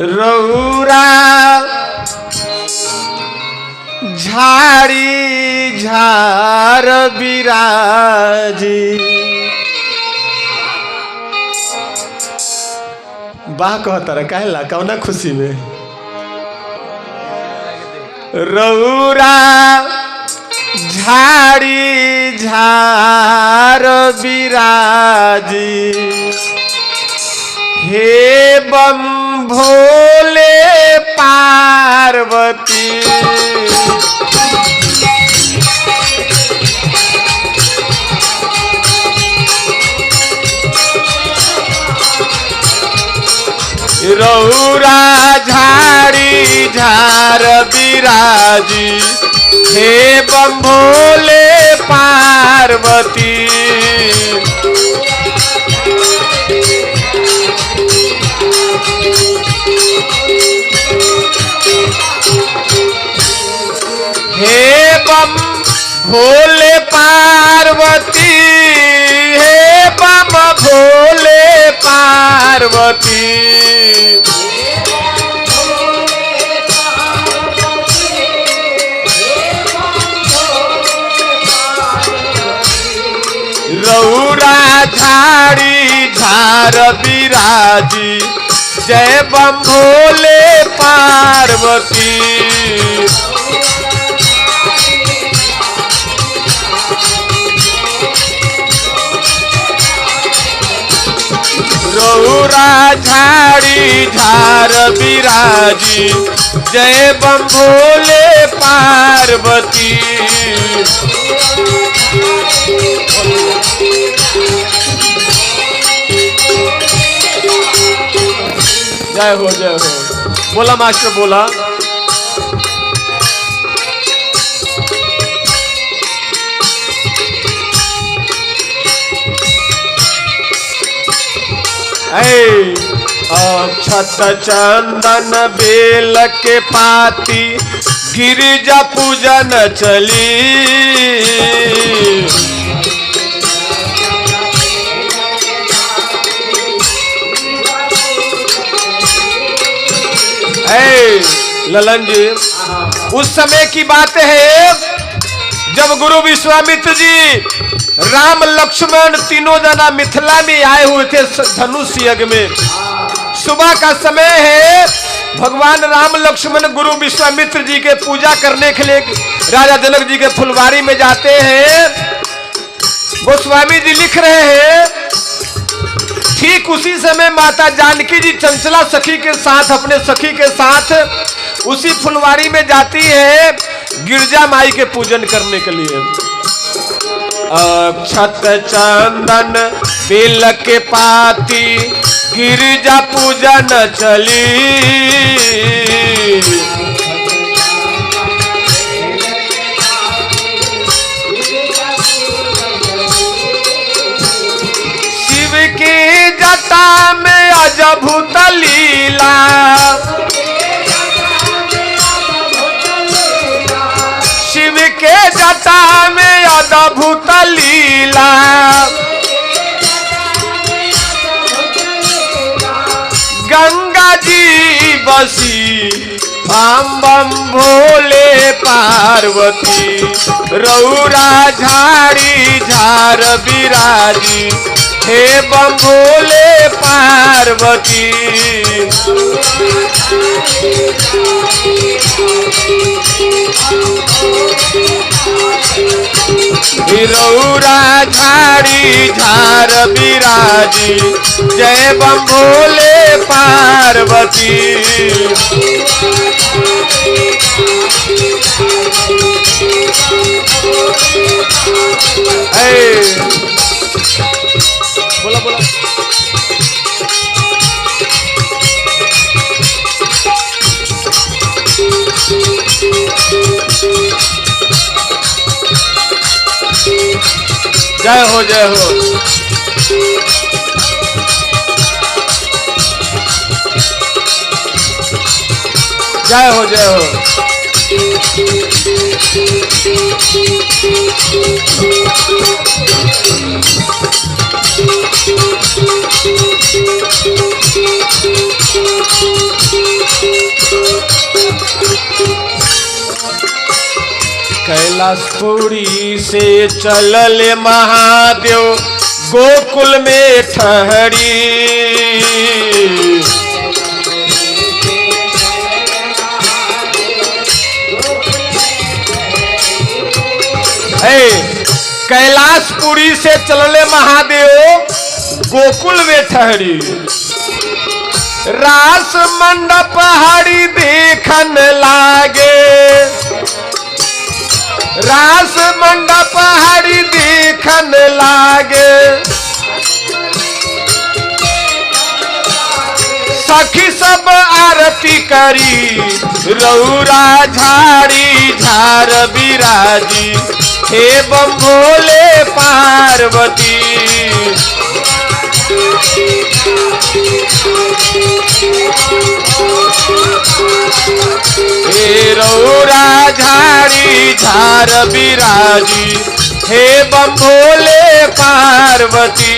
रौरा झाड़ी झार बिराजी। वाह कहता रहा कहला कौना खुशी में। रौरा झाड़ी झार बिराजी। हे बम भोले पार्वती। रौरा झाड़ी झार बिराजी। हे बम भोले पार्वती। हे बम भोले पार्वती। हे बम भोले पार्वती। रौरा झाड़ी झार बिराजी। जय बम भोले पार्वती। रौरा झाड़ी झार बिराजी। जय बम भोले पार्वती। जय हो जय हो। बोला मास्टर बोला। अक्षत चंदन बेल के पाती। गिरिजा पूजन चली। ललन जी उस समय की बात है जब गुरु विश्वामित्र जी राम लक्ष्मण तीनों जना मिथिला में आए हुए थे धनुष यज्ञ में। सुबह का समय है। भगवान राम लक्ष्मण गुरु विश्वामित्र जी के पूजा करने के लिए राजा जनक जी के फुलवारी में जाते हैं। गोस्वामी जी लिख रहे हैं ठीक उसी समय माता जानकी जी चंचला सखी के साथ अपने सखी के साथ उसी फुलवारी में जाती है गिरजा माई के पूजन करने के लिए। अक्षत चंदन बेल के पाती गिरजा पूजन चली। शिव की जटा में अजभूत लीला। शिव के जटा में अद्भुत लीला। गंगा जी बसी बम बम भोले पार्वती। रौरा झाड़ी झार बिराजी। हे बम भोले पार्वती। रौरा झाड़ी झार बिराजी। जय बम भोले पार्वती। बोला बोला। जय हो जय हो। जय हो जय हो। कैलाशपुरी से चलले महादेव गोकुल में ठहरी। कैलाशपुरी से चलले महादेव गोकुल में ठहरी। रास मंडप हरी देखन लागे, रास मंडप हरी देखन लागे। सखी सब आरती करी रौरा झाड़ी झार बिराजी। हे बम भोले पार्वती हे रौरा झाड़ी झार बिराजी। हे बम भोले पार्वती